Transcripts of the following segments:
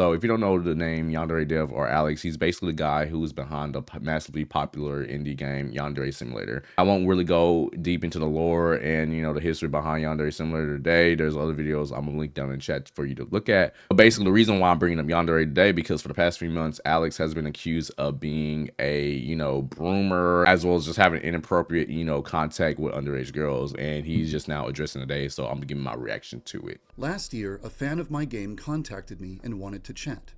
So if you don't know the name YandereDev or Alex, he's basically the guy who's behind the massively popular indie game Yandere Simulator. I won't really go deep into the lore and the history behind Yandere Simulator today. There's other videos I'm gonna link down in the chat for you to look at. But basically, the reason why I'm bringing up Yandere today because for the past 3 months, Alex has been accused of being a groomer as well as just having inappropriate contact with underage girls, and he's just now addressing today. So I'm gonna give my reaction to it. Last year, a fan of my game contacted me and wanted to chat.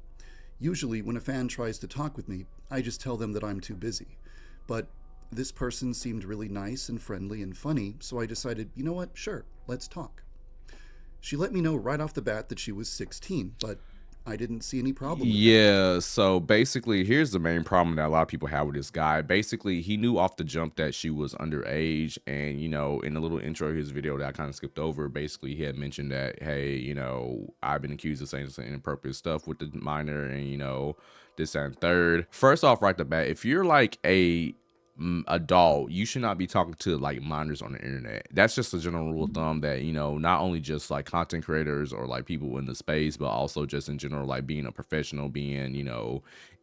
Usually, when a fan tries to talk with me, I just tell them that I'm too busy. But this person seemed really nice and friendly and funny, so I decided, you know what, sure, let's talk. She let me know right off the bat that she was 16, but I didn't see any problem with that. Yeah, so basically, here's the main problem that a lot of people have with this guy. Basically, he knew off the jump that she was underage, and in the little intro of his video that I kind of skipped over, basically he had mentioned that, hey, I've been accused of saying some inappropriate stuff with the minor, and this and third. First off, right the bat, if you're like a adult, you should not be talking to like minors on the internet. That's just a general rule of thumb that not only just like content creators or like people in the space, but also just in general, like being a professional, being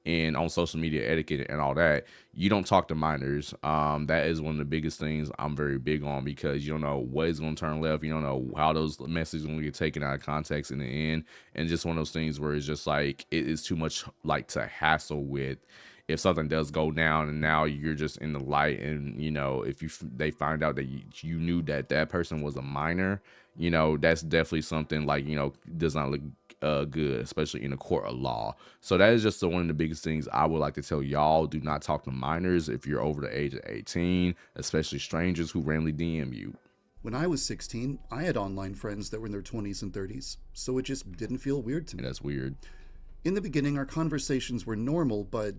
and on social media etiquette and all that, you don't talk to minors. That is one of the biggest things I'm very big on, because you don't know what is going to turn left, you don't know how those messages are going to get taken out of context in the end, and just one of those things where it's just like it is too much like to hassle with if something does go down and now you're just in the light, and if they find out that you knew that person was a minor, that's definitely something like does not look good, especially in a court of law. So that is just one of the biggest things I would like to tell y'all. Do not talk to minors if you're over the age of 18, especially strangers who randomly DM you. When I was 16, I had online friends that were in their 20s and 30s, so it just didn't feel weird to me. That's weird. In the beginning, our conversations were normal, but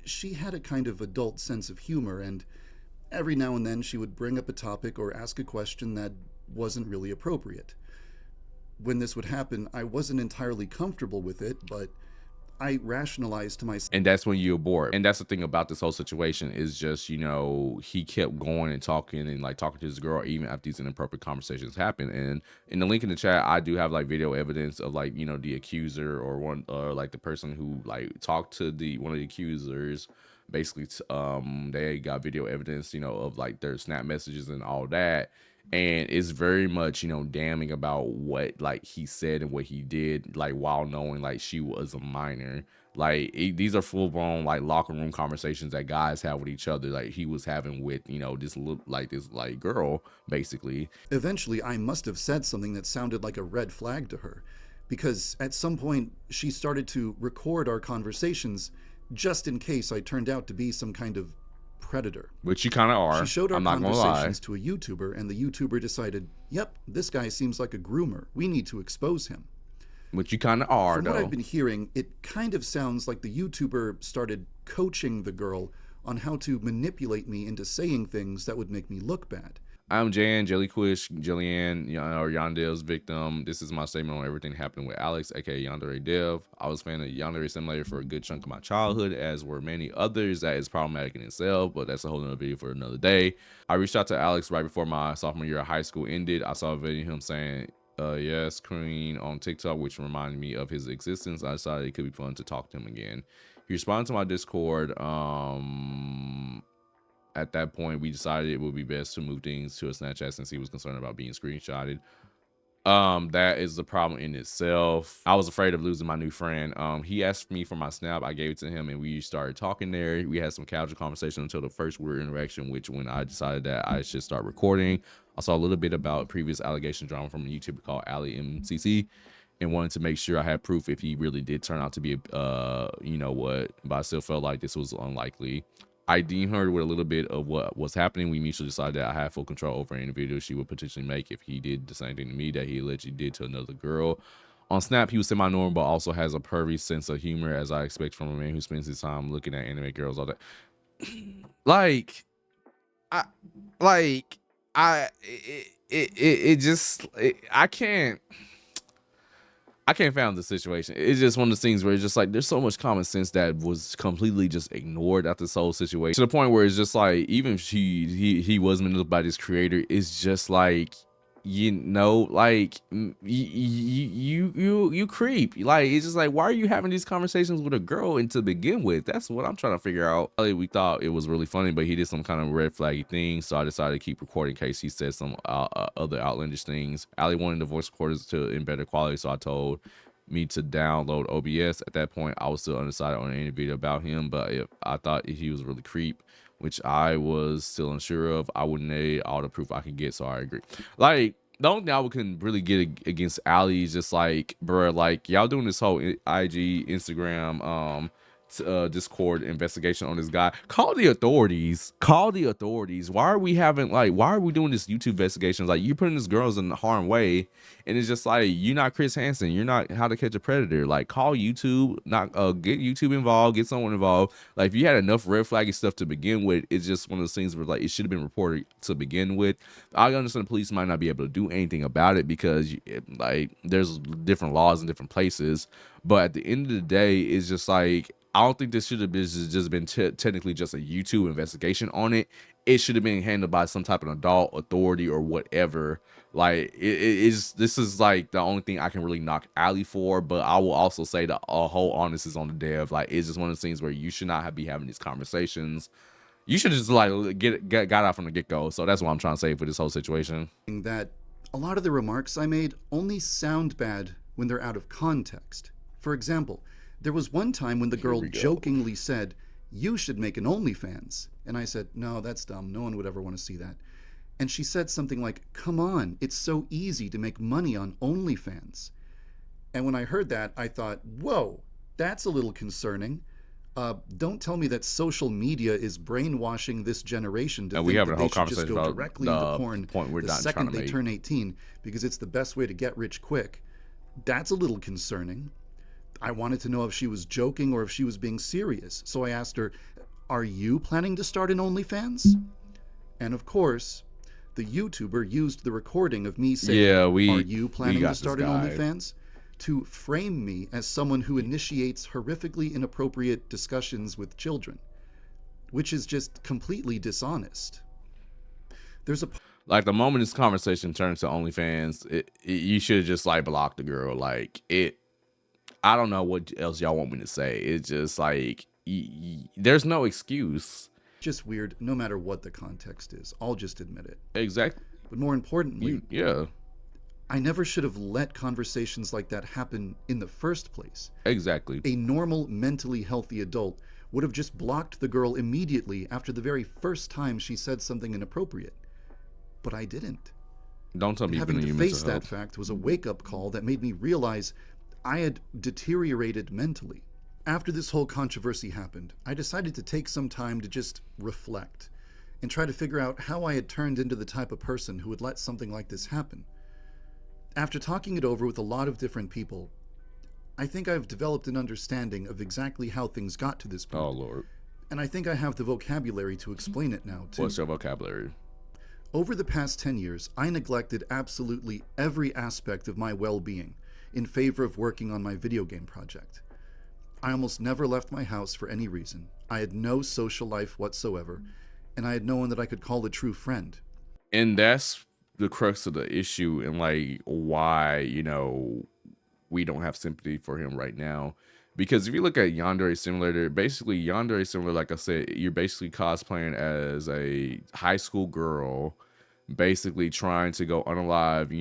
she had a kind of adult sense of humor, and every now and then she would bring up a topic or ask a question that wasn't really appropriate. When this would happen, I wasn't entirely comfortable with it, but I rationalized to myself. And that's when you abort. And that's the thing about this whole situation is just, he kept going and talking and like talking to this girl even after these inappropriate conversations happen. And in the link in the chat, I do have like video evidence of like, the accuser or one or like the person who like talked to one of the accusers. Basically, they got video evidence, of like their snap messages and all that. And it's very much damning about what like he said and what he did, like while knowing like she was a minor. Like these are full-blown like locker room conversations that guys have with each other, like he was having with this girl basically. Eventually, I must have said something that sounded like a red flag to her, because at some point she started to record our conversations just in case I turned out to be some kind of predator. Which you kind of are. She showed our I'm not conversations to a YouTuber, and the YouTuber decided, yep, this guy seems like a groomer. We need to expose him. Which you kind of are, From though. what I've been hearing, it kind of sounds like the YouTuber started coaching the girl on how to manipulate me into saying things that would make me look bad. I'm Jan, Jellyquish, Jillian, or Yandere's victim. This is my statement on everything happening with Alex, aka YandereDev. I was a fan of Yandere Simulator for a good chunk of my childhood, as were many others. That is problematic in itself, but that's a whole nother video for another day. I reached out to Alex right before my sophomore year of high school ended. I saw a video of him saying, yes, Queen on TikTok, which reminded me of his existence. I decided it could be fun to talk to him again. He responded to my Discord. At that point, we decided it would be best to move things to a Snapchat since he was concerned about being screenshotted. That is the problem in itself. I was afraid of losing my new friend. He asked me for my Snap. I gave it to him and we started talking there. We had some casual conversation until the first weird interaction, which when I decided that I should start recording. I saw a little bit about previous allegation drama from a YouTuber called Ali MCC and wanted to make sure I had proof if he really did turn out to be but I still felt like this was unlikely. I deemed her with a little bit of what was happening. We mutually decided that I had full control over any video she would potentially make if he did the same thing to me that he allegedly did to another girl. On Snap, he was semi-normal, but also has a pervy sense of humor, as I expect from a man who spends his time looking at anime girls all that. I can't fathom the situation. It's just one of those things where it's just like there's so much common sense that was completely just ignored at this whole situation, to the point where it's just like even if he was manipulated by this creator, it's just like you know, like you creep. Like, it's just like, why are you having these conversations with a girl and to begin with? That's what I'm trying to figure out. We thought it was really funny, but he did some kind of red flaggy thing, so I decided to keep recording in case he said some other outlandish things. Ali wanted the voice recorders to in better quality, so I told me to download OBS. At that point, I was still undecided on any video about him, but if I thought he was really creep, which I was still unsure of, I would need all the proof I could get, so I agree. Like, the only thing I can really get against Ali is just like, bruh, like, y'all doing this whole IG, Instagram, Discord investigation on this guy. Call the authorities. Call the authorities. Why are we having, like, why are we doing this YouTube investigations? Like, you're putting these girls in harm way, and it's just like, you're not Chris Hansen. You're not How to Catch a Predator. Like, call YouTube. Not get YouTube involved. Get someone involved. Like, if you had enough red flaggy stuff to begin with, it's just one of those things where, like, it should have been reported to begin with. I understand the police might not be able to do anything about it because, like, there's different laws in different places. But at the end of the day, it's just like, I don't think this should have just been technically just a YouTube investigation on it. It should have been handled by some type of adult authority or whatever. Like, this is like the only thing I can really knock Ali for. But I will also say that whole onus is on the dev. Like, it's just one of those things where you should not be having these conversations. You should just like got out from the get-go. So that's what I'm trying to say for this whole situation. That a lot of the remarks I made only sound bad when they're out of context. For example, there was one time when the girl jokingly said, "You should make an OnlyFans." And I said, "No, that's dumb. No one would ever want to see that." And she said something like, "Come on, it's so easy to make money on OnlyFans." And when I heard that, I thought, whoa, that's a little concerning. Don't tell me that social media is brainwashing this generation to think that they should just go directly into porn the second they turn 18 because it's the best way to get rich quick. That's a little concerning. I wanted to know if she was joking or if she was being serious. So I asked her, "Are you planning to start an OnlyFans?" And of course, the YouTuber used the recording of me saying, "Are you planning to start an OnlyFans?" to frame me as someone who initiates horrifically inappropriate discussions with children, which is just completely dishonest. There's a like, the moment this conversation turns to OnlyFans, you should have just like blocked the girl. Like, I don't know what else y'all want me to say. It's just like, there's no excuse. Just weird, no matter what the context is. I'll just admit it. Exactly. But more importantly, yeah, I never should have let conversations like that happen in the first place. Exactly. A normal, mentally healthy adult would have just blocked the girl immediately after the very first time she said something inappropriate. But I didn't. Don't tell me having to face that fact was a wake-up call that made me realize I had deteriorated mentally. After this whole controversy happened, I decided to take some time to just reflect and try to figure out how I had turned into the type of person who would let something like this happen. After talking it over with a lot of different people, I think I've developed an understanding of exactly how things got to this point. Oh, Lord. And I think I have the vocabulary to explain it now, too. What's your vocabulary? Over the past 10 years, I neglected absolutely every aspect of my well-being in favor of working on my video game project. I almost never left my house for any reason. I had no social life whatsoever, and I had no one that I could call a true friend. And that's the crux of the issue, and like why, we don't have sympathy for him right now. Because if you look at Yandere Simulator, basically Yandere Simulator, like I said, you're basically cosplaying as a high school girl, basically trying to go unalive,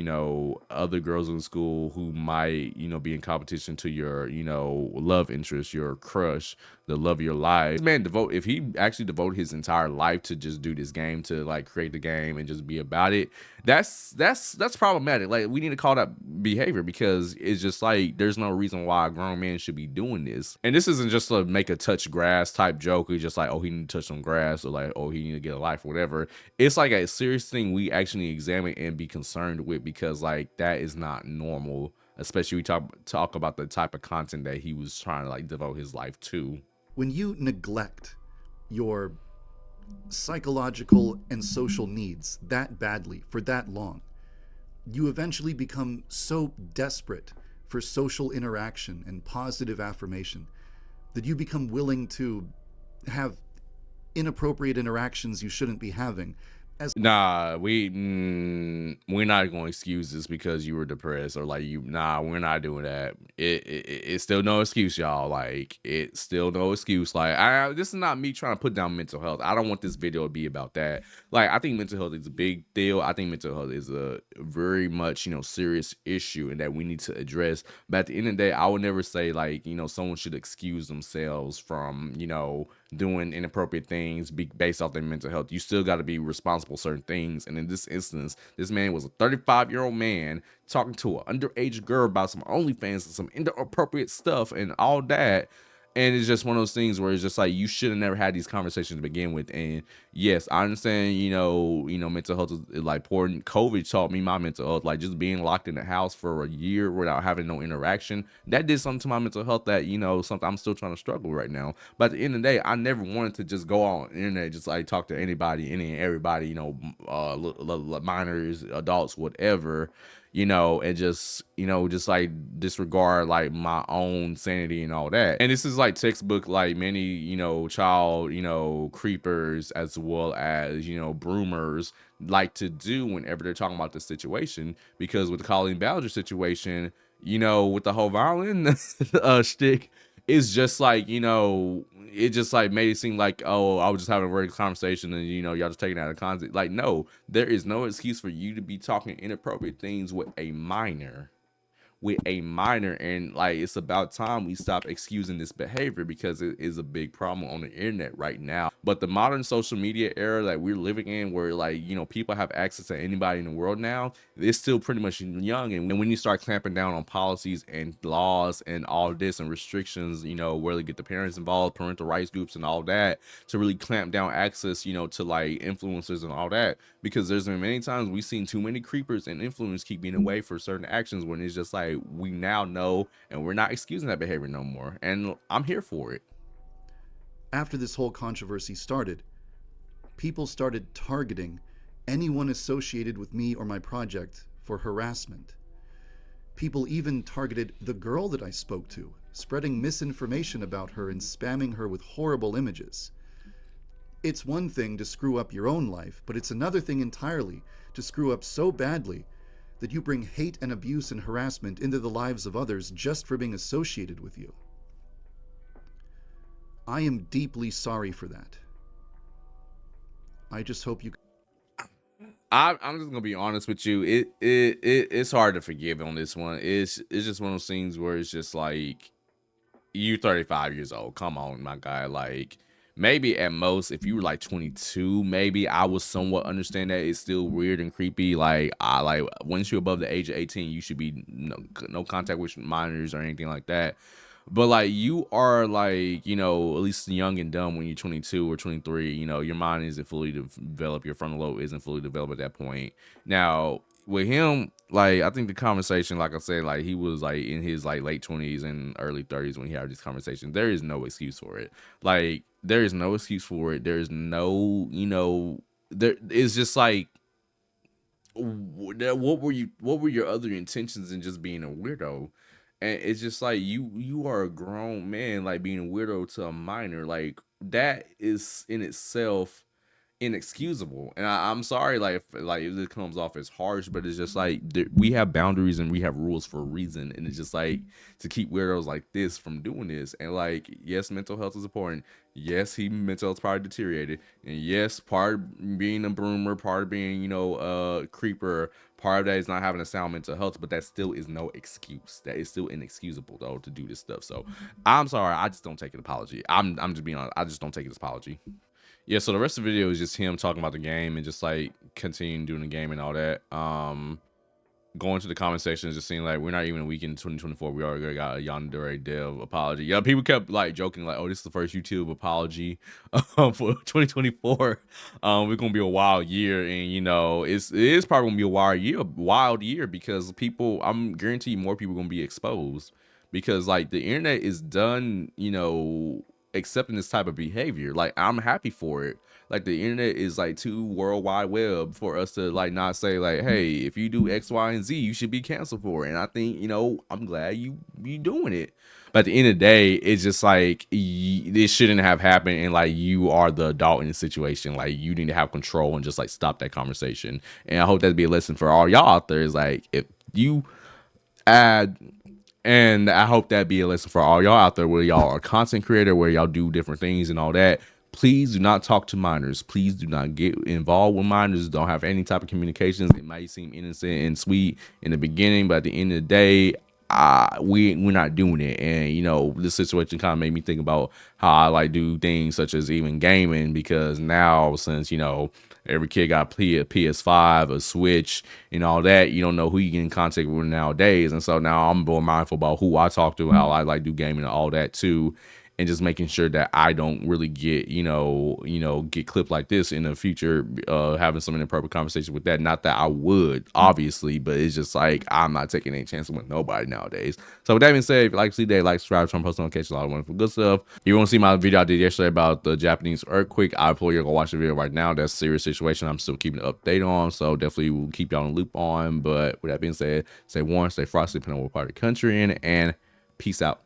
other girls in school who might, be in competition to your, love interest, your crush, the love of your life. This man if he actually devoted his entire life to just do this game, to like create the game and just be about it, that's problematic. Like, we need to call that behavior, because it's just like, there's no reason why a grown man should be doing this. And this isn't just to make a touch grass type joke. It's just like, oh, he need to touch some grass, or like, oh, he need to get a life, or whatever. It's like a serious thing we actually examine and be concerned with, because like, that is not normal, especially we talk about the type of content that he was trying to like devote his life to. When you neglect your psychological and social needs that badly for that long, you eventually become so desperate for social interaction and positive affirmation that you become willing to have inappropriate interactions you shouldn't be having As Nah, we're not going to excuse this because you were depressed or like you. Nah, we're not doing that. It's still no excuse, y'all. Like it's still no excuse. Like this is not me trying to put down mental health. I don't want this video to be about that. Like I think mental health is a big deal. I think mental health is a very much serious issue and that we need to address. But at the end of the day, I would never say like someone should excuse themselves from doing inappropriate things based off their mental health. You still got to be responsible for certain things. And in this instance, this man was a 35-year-old man talking to an underage girl about some OnlyFans and some inappropriate stuff and all that. And it's just one of those things where it's just like you should have never had these conversations to begin with. And yes, I understand, mental health is like important. COVID taught me my mental health, like just being locked in the house for a year without having no interaction. That did something to my mental health that, something I'm still trying to struggle right now. But at the end of the day, I never wanted to just go on the internet, just like talk to anybody, any and everybody, minors, adults, whatever, and just like disregard like my own sanity and all that. And this is like textbook, like many, child, creepers as well as, broomers like to do whenever they're talking about this situation. Because with the Colleen Ballinger situation, with the whole violin shtick, it's just like, it just like made it seem like, oh, I was just having a regular conversation and y'all just taking it out of context. Like, no, there is no excuse for you to be talking inappropriate things with a minor. And like it's about time we stop excusing this behavior because it is a big problem on the internet right now. But the modern social media era that we're living in, where like people have access to anybody in the world now, it's still pretty much young. And when you start clamping down on policies and laws and all this and restrictions, where they get the parents involved, parental rights groups and all that, to really clamp down access to like influencers and all that, because there's been many times we've seen too many creepers and influencers keep being away for certain actions when it's just like we now know and we're not excusing that behavior no more. And I'm here for it. after this whole controversy started, people started targeting anyone associated with me or my project for harassment. People even targeted the girl that I spoke to, spreading misinformation about her and spamming her with horrible images. It's one thing to screw up your own life, but it's another thing entirely to screw up so badly that you bring hate and abuse and harassment into the lives of others just for being associated with you. I am deeply sorry for that. I just hope you. I'm just gonna be honest with you. It's hard to forgive on this one. It's just one of those things where it's just like you 35 years old. Come on, my guy. Like maybe at most, if you were like 22, maybe I would somewhat understand that it's still weird and creepy. Like I like once you're above the age of 18, you should be no contact with minors or anything like that. But like you are like, at least young and dumb when you're 22 or 23, your mind isn't fully developed, your frontal lobe isn't fully developed at that point. Now, with him, like I think the conversation, like I said, like he was like in his like late 20s and early 30s when he had this conversation. There is no excuse for it. Like there is no excuse for it. There is no, there is just like what were your other intentions in just being a weirdo? And it's just like you are a grown man, like being a weirdo to a minor, like that is in itself inexcusable. And I'm sorry, like if it comes off as harsh, but it's just like we have boundaries and we have rules for a reason, and it's just like to keep weirdos like this from doing this. And like, yes, mental health is important. Yes, he mental health probably deteriorated, and yes, part of being a broomer, part of being a creeper, part of that is not having a sound mental health, but that still is no excuse. That is still inexcusable though to do this stuff. So I'm sorry, I just don't take an apology. I'm just being honest, I just don't take this apology. Yeah, so the rest of the video is just him talking about the game and just like continuing doing the game and all that. Going to the comment section, just seeing like we're not even a week in 2024. We already got a YandereDev apology. Yeah, people kept like joking like, "Oh, this is the first YouTube apology for 2024." We're gonna be a wild year, and it is probably gonna be a wild year because people. I'm guaranteed more people are gonna be exposed because like the internet is done. Accepting this type of behavior. Like I'm happy for it. Like the internet is like too world wide web for us to like not say like, hey, if you do X, Y, and Z, you should be canceled for it. And I think I'm glad you doing it. But at the end of the day, it's just like this shouldn't have happened, and like you are the adult in the situation. Like you need to have control and just like stop that conversation. And I hope that'd be a lesson for all y'all out there. Is like if you add and I hope that be a lesson for all y'all out there where y'all are content creator, where y'all do different things and all that. Please do not talk to minors. Please do not get involved with minors. Don't have any type of communications. It might seem innocent and sweet in the beginning, but at the end of the day, we're not doing it. And you know, this situation kind of made me think about how I like do things such as even gaming, because now since you know every kid got a PS5, a Switch, and all that, you don't know who you get in contact with nowadays. And so now I'm more mindful about who I talk to, how I like do gaming and all that too, and just making sure that I don't really get, get clipped like this in the future, having some inappropriate conversation with that. Not that I would, obviously, but it's just like I'm not taking any chances with nobody nowadays. So with that being said, if you like to see that, like, subscribe, turn post notifications, a lot of wonderful good stuff. If you want to see my video I did yesterday about the Japanese earthquake, I implore you to go watch the video right now. That's a serious situation I'm still keeping an update on, so definitely will keep y'all in the loop on. But with that being said, stay warm, stay frosty, depending on what part of the country you're in, and peace out.